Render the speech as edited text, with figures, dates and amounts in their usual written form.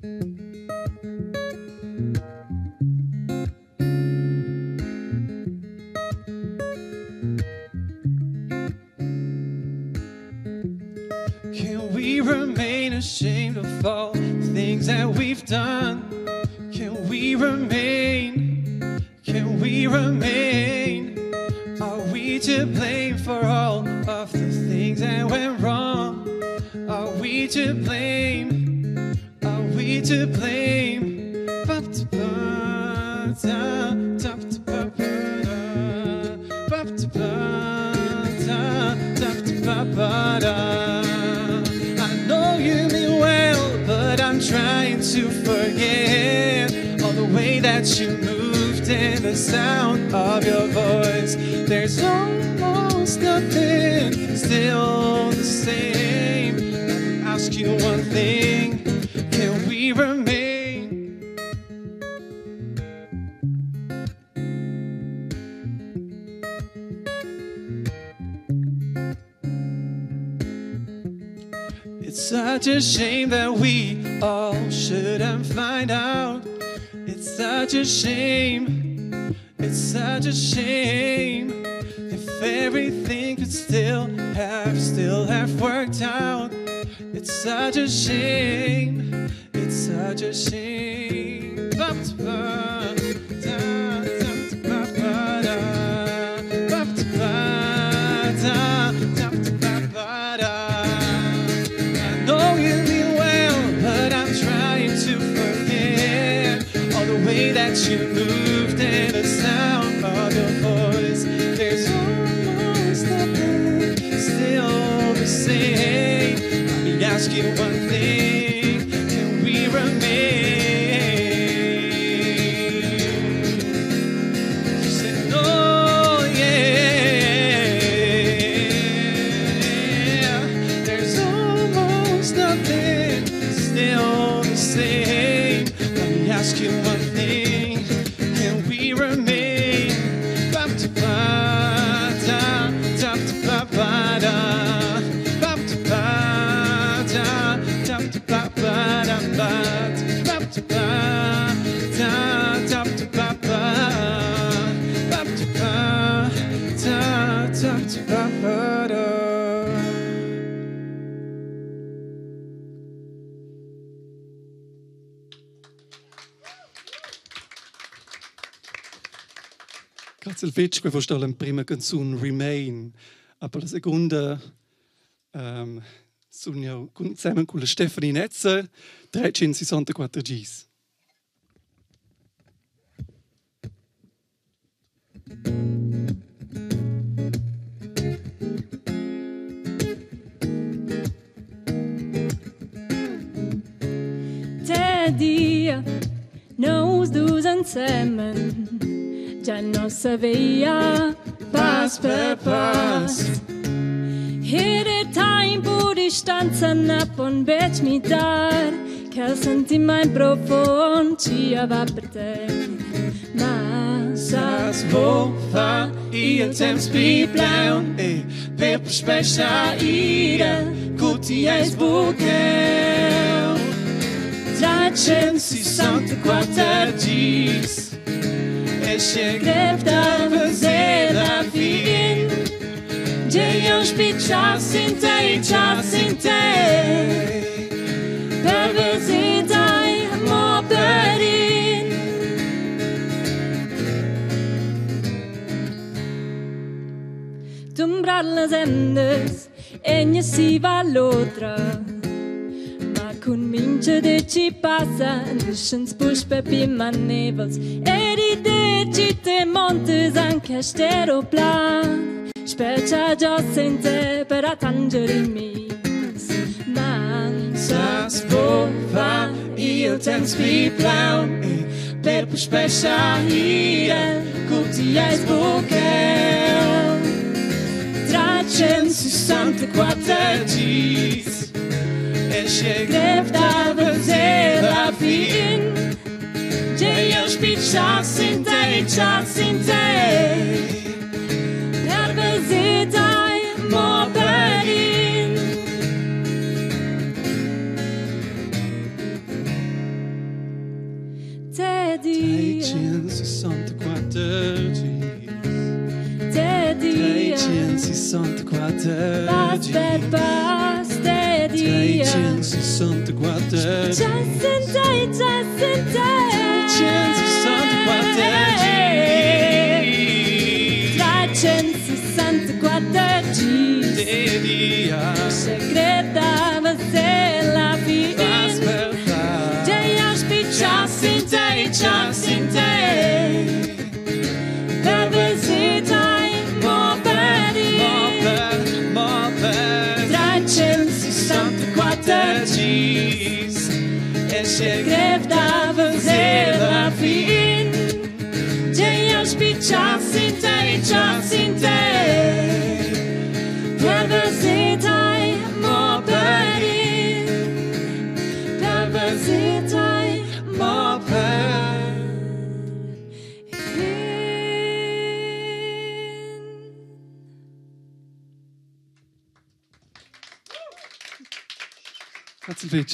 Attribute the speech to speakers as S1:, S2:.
S1: Can we remain ashamed of all the things that we've done? Can we remain? Can we remain? Are we to blame for all of the things that went wrong? Are we to blame? Are we to blame? I know you mean well, but I'm trying to forget all the way that you moved and the sound of your voice. There's almost nothing, still the same. Let me ask you one thing, can we remain? It's such a shame that we all shouldn't find out. It's such a shame, it's such a shame. If everything could still have worked out. It's such a shame, it's such a shame. That you moved and the sound of your voice. There's almost nothing, still the same. Let me ask you one thing, can we remain? You said no, yeah. There's almost nothing, still the same. Let me ask you one thing. Grazie al fetch che foste la prima canzone Remain, aber la seconda zusammen con la Stefanie Netzer, 364 Gs.
S2: Te dia, nós dos ensemen, già nossa via, pas per pas. Here tempo distanza napon bec mi dar, che sentimento profondo ci va per te. Ma
S1: Sa's wo fa il temps pi plaun e per spesa ira guti eis buceu. 364 Gs e chegrev da vezera fin. Dzieją czas in te, per visitaj mo perin. Tumbrar les endes, enya si va l'altra. Ma con mince de ci passa, duschens puspe pi manevels, e di ci te montes anche steroplan. Specie già sente per attangere in me. Man sa's wo va il temps pi plaun e per spesa ira guti eis buceu. 364 Gs e chegrev da vezera fin. Dzieją czas in te, per visitaj mo perin.
S2: 364 364
S1: Pas per pas de dia
S2: 364
S1: 364 G's
S2: de dia
S1: Secretava se la fin
S2: Pas per pas
S1: Just in day Per visitai mo peri 364
S2: G's E
S1: Secretava se la fin Just in day Per visitai mo peri Per visitai mo peri
S2: Herzlichen Dank.